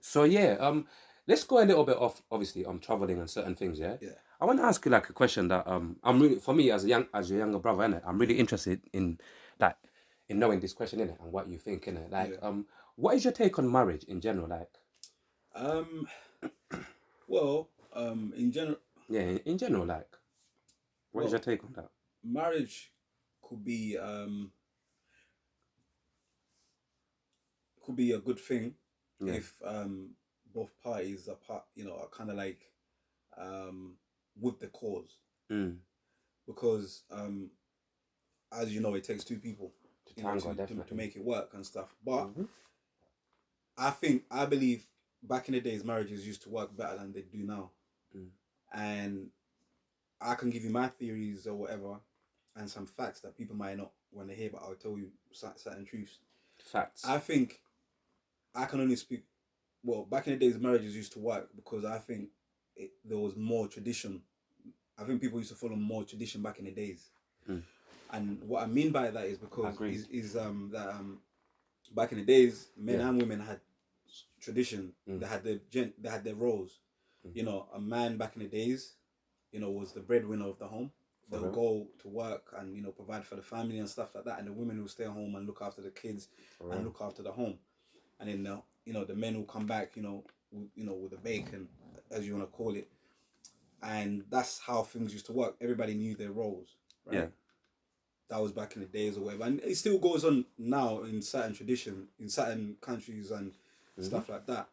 So yeah, let's go a little bit off. Obviously, traveling and certain things. Yeah, Yeah. I want to ask you like a question that I'm really for me as your younger brother, innit? I'm really interested in like in knowing this question innit? And what you think innit? Like Yeah. what is your take on marriage in general? Like Um. Well. In general. yeah, in general, like what is your Well, take on that? marriage could be a good thing Yeah. if both parties are are kind of like um with the cause, Mm. because as you know, it takes two people, To you know, tango, to definitely. make it work and stuff. But Hmm. I believe back in the days marriages used to work better than they do now. Mm. And I can give you my theories or whatever and some facts that people might not want to hear, but I'll tell you certain truths. Facts. I think I can only speak. Well, back in the days, marriages used to work because I think there was more tradition. I think people used to follow more tradition back in the days. Mm. And what I mean by that is because Agreed. is that back in the days, men Yeah. and women had tradition. Mm. They had their roles. Mm. You know, a man back in the days, you know, was the breadwinner of the home. For They'll real. go to work and, you know, provide for the family and stuff like that, and the women will stay home and look after the kids For and real. look after the home. And then the men will come back, with the bacon, as you want to call it. And that's how things used to work. Everybody knew their roles, Yeah. right? That was back in the days or whatever, and it still goes on now in certain tradition, in certain countries and Hmm. stuff like that.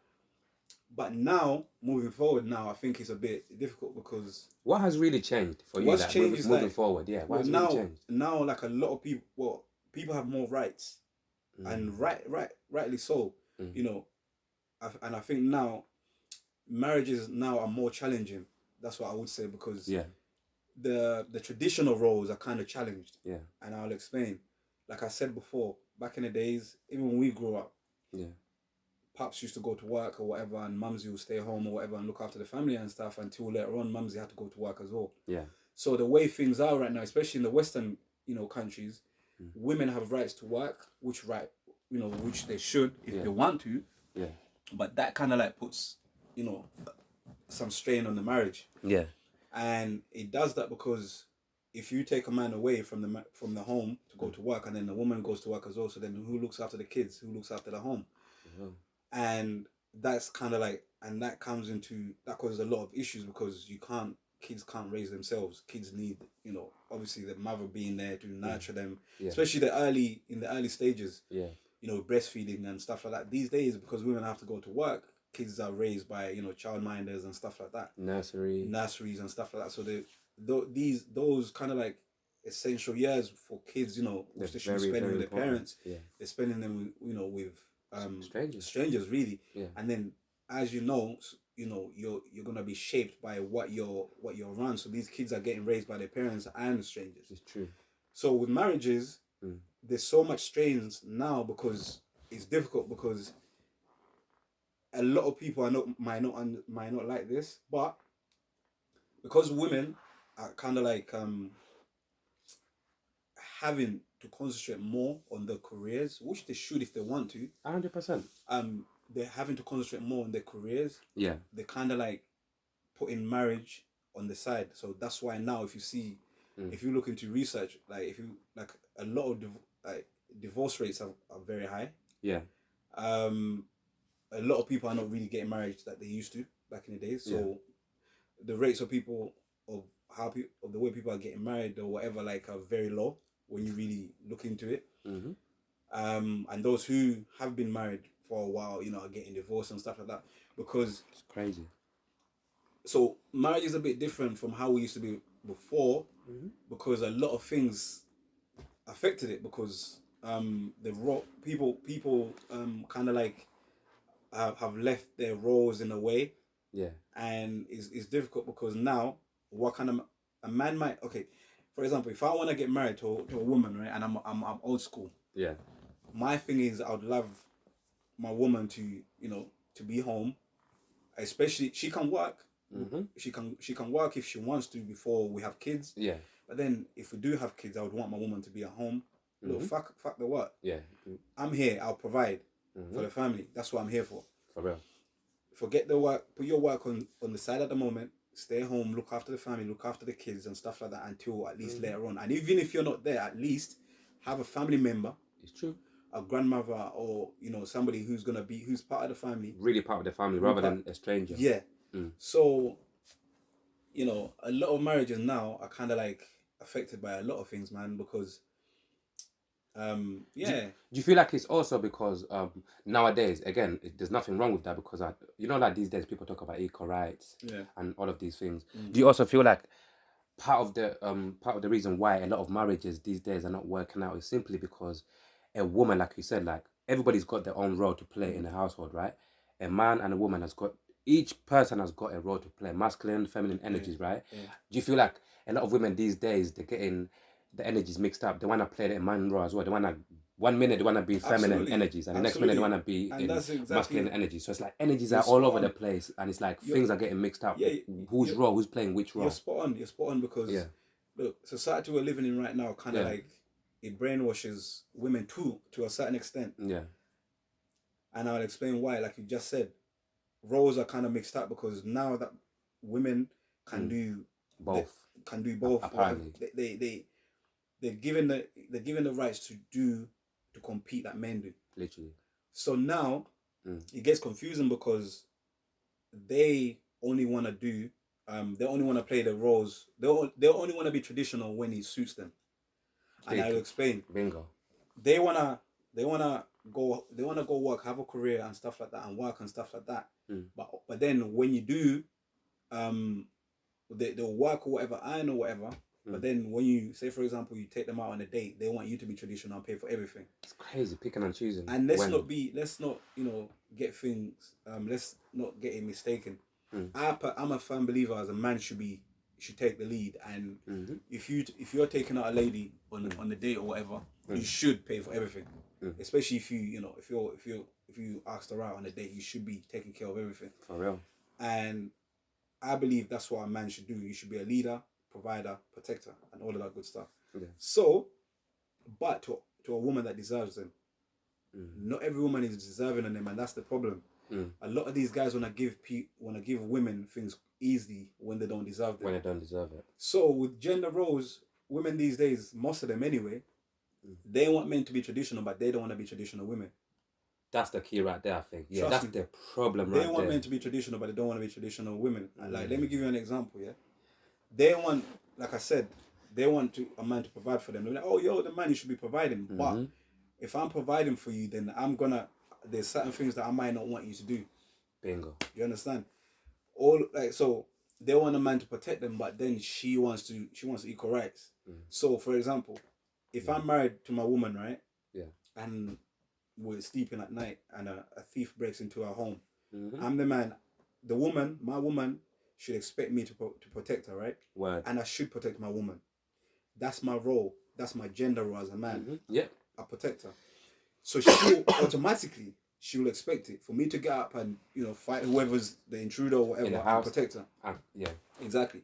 But now, moving forward, now I think it's a bit difficult because What has really changed for you, what's like changed is moving like, forward? Yeah. What well, has really changed? now like a lot of people, well, people have more rights, and Mm. rightly so, Mm. you know. And I think now marriages now are more challenging. That's what I would say, because Yeah. the traditional roles are kind of challenged, Yeah. and I'll explain. Like I said before, back in the days, even when we grew up, Yeah. pops used to go to work or whatever, and mumsy would stay home or whatever and look after the family and stuff until later on, mumsy had to go to work as well. Yeah. So the way things are right now, especially in the Western, countries, Mm. women have rights to work, which they should if Yeah. they want to, Yeah. but that kind of like puts, you know, some strain on the marriage. Yeah. And it does that because if you take a man away from the home to go Mm. to work, and then the woman goes to work as well, so then who looks after the kids? Who looks after the home? Yeah. And that's kind of like, and that causes a lot of issues because kids can't raise themselves. Kids need, obviously the mother being there to Mm. nurture them, Yeah. especially in the early stages, Yeah. breastfeeding and stuff like that. These days, because women have to go to work, kids are raised by, childminders and stuff like that, Nursery. nurseries and stuff like that. So those kind of like essential years for kids, They're which they should be very, spending very with their important. parents, Yeah. they're spending them, with Strangers. strangers really. Yeah. And then, as you're gonna be shaped by what you're around. So these kids are getting raised by their parents and strangers. It's true. So with marriages, Mm. there's so much strains now because it's difficult, because a lot of people might not like this, but because women are kind of like having to concentrate more on their careers, which they should if they want to. 100%. They're having to concentrate more on their careers. Yeah. They kind of like putting marriage on the side. So that's why now, if you see, Mm. if you look into research, like if you like a lot of divorce rates are very high. Yeah. Um, a lot of people are not really getting married that they used to back in the days. Yeah. So the rates of people of of the way people are getting married or whatever, like, are very low when you really look into it. Mm-hmm. And those who have been married for a while, are getting divorced and stuff like that, because It's crazy. so marriage is a bit different from how we used to be before, Mm-hmm. because a lot of things affected it, because people kind of like have left their roles in a way, Yeah. and it's difficult because now, what kind of a man might, okay, for example, if I want to get married to a woman, right, and I'm old school, Yeah. my thing is I would love my woman to, to be home, especially she can work. Mm-hmm. She can work if she wants to before we have kids. Yeah. But then if we do have kids, I would want my woman to be at home. Look, Mm-hmm. fuck the work. Yeah. I'm here. I'll provide Mm-hmm. for the family. That's what I'm here for. For real. forget the work, put your work on the side at the moment, stay home, look after the family, look after the kids and stuff like that until at least later on. And even if you're not there, at least have a family member. It's true. A grandmother or, you know, somebody who's part of the family. Really part of the family rather than a stranger. Yeah. So, you know, a lot of marriages now are kind of like affected by a lot of things, man, because do you feel like it's also because nowadays, again, there's nothing wrong with that because you know, like these days people talk about equal rights and all of these things. Do you also feel like part of the reason why a lot of marriages these days are not working out is simply because a woman, like you said, like everybody's got their own role to play in the household, right? A man and a woman each person has got a role to play, masculine, feminine energies, right? Do you feel like a lot of women these days, they're getting the energies mixed up? They want to play the man role as well. They want to, 1 minute they want to be feminine energies, and the next minute they want to be in masculine energies. So it's like energies are all over the place, and it's like things are getting mixed up. Who's playing which role? You're spot on because look, society we're living in right now kind of like it brainwashes women to a certain extent. Yeah. And I'll explain why. Like you just said, roles are kind of mixed up because now that women can do both. Apparently, they're given the rights to compete that men do. Literally. So now it gets confusing because they only want to do they only want to play the roles. They only want to be traditional when it suits them. And I'll explain. Bingo. They wanna go work, have a career and stuff like that, and work and stuff like that. But then when you do, they'll work or whatever, iron or whatever. But then when you say, for example, you take them out on a date, they want you to be traditional and pay for everything. It's crazy, picking and choosing. And let's not get things. Let's not get it mistaken. I'm a firm believer as a man should take the lead, and if you're taking out a lady on the date or whatever, you should pay for everything. Especially if you asked her out on a date, you should be taking care of everything. For real. And I believe that's what a man should do. You should be a leader, provider, protector, and all of that good stuff. Yeah. So, but to a woman that deserves them, not every woman is deserving of them, and that's the problem. A lot of these guys want to give women things easily when they don't deserve them. When they don't deserve it. So with gender roles, women these days, most of them anyway, they want men to be traditional, but they don't want to be traditional women. That's the key right there, I think. Yeah, Trust that's me. the problem They want men to be traditional, but they don't want to be traditional women. And like, let me give you an example, yeah? They want, like I said, a man to provide for them. They're like, oh, you're the man, you should be providing. But if I'm providing for you, then there's certain things that I might not want you to do. Bingo. You understand? So they want a man to protect them, but then she wants equal rights. So for example, if I'm married to my woman, right? Yeah. And we're sleeping at night and a thief breaks into our home. I'm the man. My woman should expect me to protect her, right? Word. And I should protect my woman. That's my role. That's my gender role as a man. Yeah. I protect her. So she will expect it for me to get up and fight whoever's the intruder or whatever and protect her. Yeah. Exactly.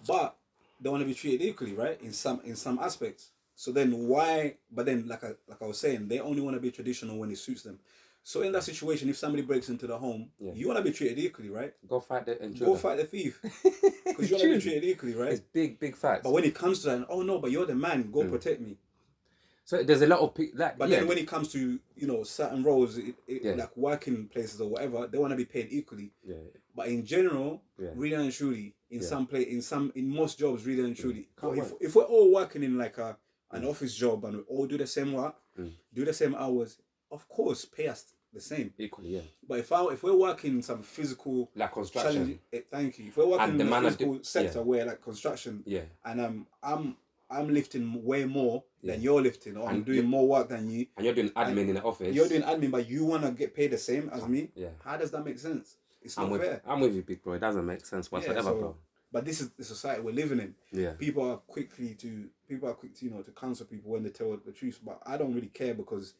But they want to be treated equally, right? In some aspects. So then why? But then, like I was saying, they only want to be traditional when it suits them. So in that situation, if somebody breaks into the home, you want to be treated equally, right? Go fight the intruder. Go fight the thief. Because you want to be treated equally, right? It's big facts. But when it comes to that, oh no, but you're the man. Go protect me. So there's a lot of people But then when it comes to certain roles, like working places or whatever, they want to be paid equally. Yeah. But in general, really and truly, in most jobs, really and truly, if we're all working in like an office job and we all do the same work, do the same hours, of course, pay us the same equally. Yeah. But if we're working in some physical like construction, thank you. If we're working in a physical sector where like construction, and I'm lifting way more than you're lifting, or I'm doing more work than you, and you're doing admin in the office. You're doing admin, but you want to get paid the same as me. Yeah. How does that make sense? It's not fair. I'm with you, big bro. It doesn't make sense whatsoever, bro. But this is the society we're living in. Yeah. People are quick to to cancel people when they tell the truth. But I don't really care because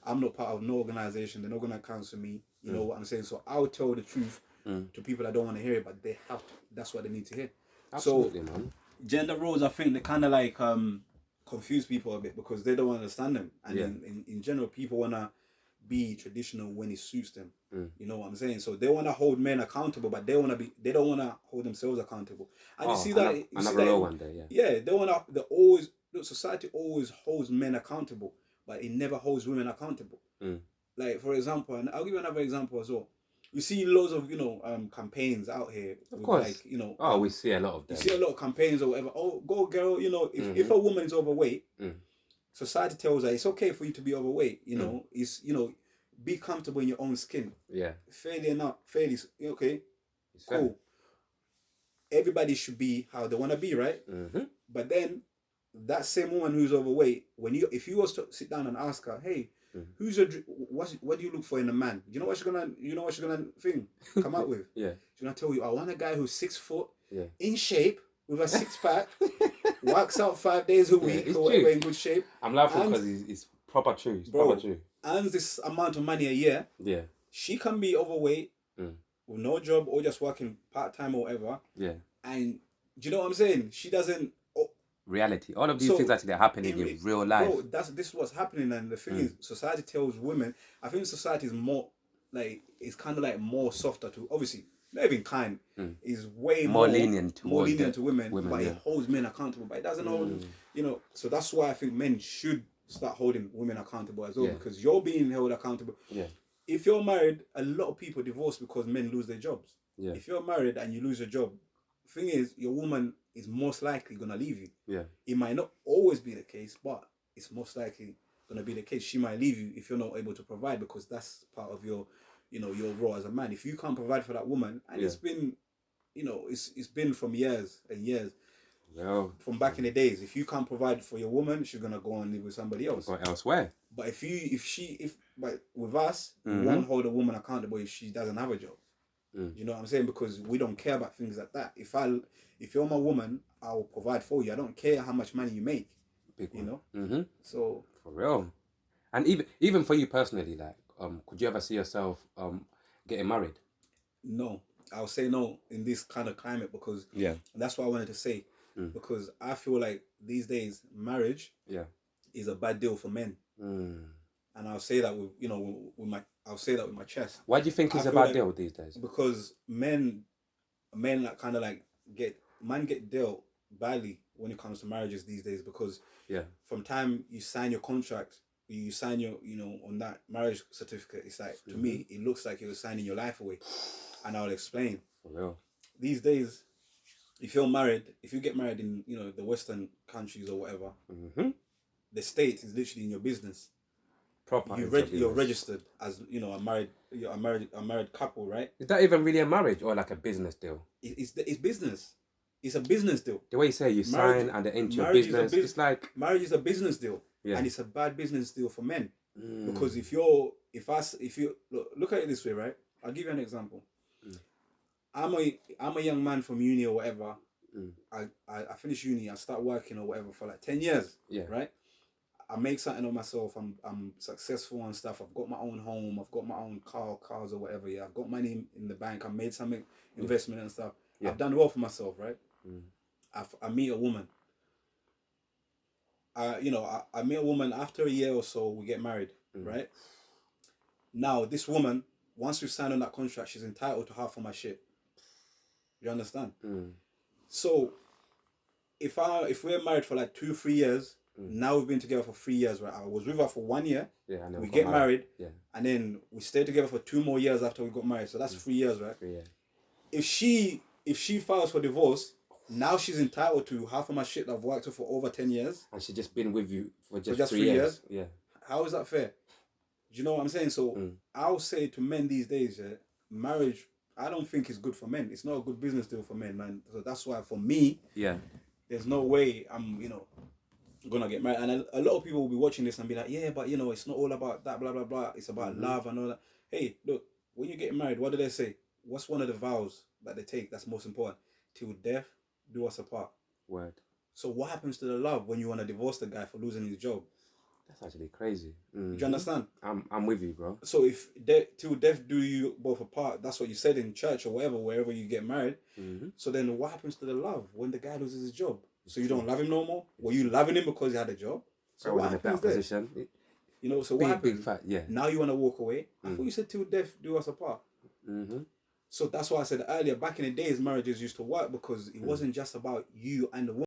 I'm not part of no organization. They're not gonna cancel me. You know what I'm saying? So I'll tell the truth to people that don't want to hear it, but they have to. That's what they need to hear. Absolutely, man. Gender roles, I think they kind of like confuse people a bit because they don't understand them. And in general, people wanna be traditional when it suits them. You know what I'm saying? So they want to hold men accountable, but they don't want to hold themselves accountable. And you see that another low one there, yeah. Yeah, they want to. They always look. Society always holds men accountable, but it never holds women accountable. Like for example, and I'll give you another example as well. We see loads of campaigns out here. Of course. Like, we see a lot of them. You see a lot of campaigns or whatever. Oh, go girl. If a woman is overweight, society tells her it's okay for you to be overweight. It's be comfortable in your own skin. Yeah. Fairly enough, okay. It's cool. Fair. Everybody should be how they want to be, right? But then that same woman who's overweight, if you was to sit down and ask her, hey, who's what do you look for in a man? You know what she's gonna come out with? Yeah. She's gonna tell you, I want a guy who's 6 foot, in shape, with a 6-pack, works out 5 days a week or whatever, in good shape. I'm laughing because it's proper true. It's proper true. Earns this amount of money a year. Yeah. She can be overweight with no job or just working part-time or whatever. Yeah. And do you know what I'm saying? She doesn't... Reality. All of these things actually are happening in real life. Bro, this is what's happening. And the thing is, society tells women... I think society is more... Like, it's kind of like more softer to... Obviously, not even kind. Is way more lenient to women. But it holds men accountable. But it doesn't hold... So that's why I think men should start holding women accountable as well. Because you're being held accountable. Yeah. If you're married, a lot of people divorce because men lose their jobs. Yeah. If you're married and you lose your job, the thing is, your woman is most likely going to leave you. Yeah. It might not always be the case, but it's most likely going to be the case. She might leave you if you're not able to provide, because that's part of your, your role as a man. If you can't provide for that woman, and it's been, it's been from years and years. Well, from back in the days, if you can't provide for your woman, she's gonna go and live with somebody else. Go elsewhere. But but with us, we won't hold a woman accountable if she doesn't have a job. You know what I'm saying? Because we don't care about things like that. If you're my woman, I will provide for you. I don't care how much money you make. Big one. So for real. And even for you personally, like, could you ever see yourself getting married? No, I'll say no in this kind of climate, because that's what I wanted to say. Because I feel like these days marriage is a bad deal for men. And I'll say that with my chest. Why do you think it's a bad deal these days? Because men like kind of like get dealt badly when it comes to marriages these days, because from time you sign your contract, you sign your on that marriage certificate, it's like, to me it looks like you're signing your life away. And I'll explain. For real. These days, if you get married in the Western countries or whatever, the state is literally in your business. Proper. You're registered as a married couple, right? Is that even really a marriage or like a business deal? It's business. It's a business deal. The way you say you sign and they enter your business, it's like marriage is a business deal, and it's a bad business deal for men. Because if you look at it this way, right? I'll give you an example. I'm a young man from uni or whatever. I finish uni, I start working or whatever for like 10 years. Yeah. Right? I make something of myself, I'm successful and stuff. I've got my own home, I've got my own cars or whatever, I've got money in the bank, I've made some investment and stuff. Yeah. I've done well for myself, right? I meet a woman. I meet a woman, after a year or so, we get married, right? Now, this woman, once we've signed on that contract, she's entitled to half of my shit. You understand? So, if we're married for like 2-3 years, now we've been together for 3 years, right? I was with her for 1 year. Yeah, and then we get married. Yeah. And then we stayed together for 2 more years after we got married. So that's 3 years, right? 3 years. If she files for divorce, now she's entitled to half of my shit that I've worked with for over 10 years. And she's just been with you for just 3 years. Yeah. How is that fair? Do you know what I'm saying? So I'll say to men these days, marriage, I don't think it's good for men. It's not a good business deal for men, man. So that's why for me, there's no way I'm, gonna get married. And a lot of people will be watching this and be like, yeah, but it's not all about that, blah, blah, blah. It's about love and all that. Hey, look, when you get married, what do they say? What's one of the vows that they take that's most important? Till death do us apart. Word. So what happens to the love when you want to divorce the guy for losing his job? That's actually crazy. Do you understand? I'm with you, bro. So if till death do you both apart, that's what you said in church or whatever, wherever you get married. So then what happens to the love when the guy loses his job? So you don't love him no more? Were you loving him because he had a job? So what happens there? You know, so what happened? Big fact, yeah. Now you want to walk away? I thought you said till death do us apart. So that's why I said earlier, back in the days, marriages used to work because it wasn't just about you and the woman.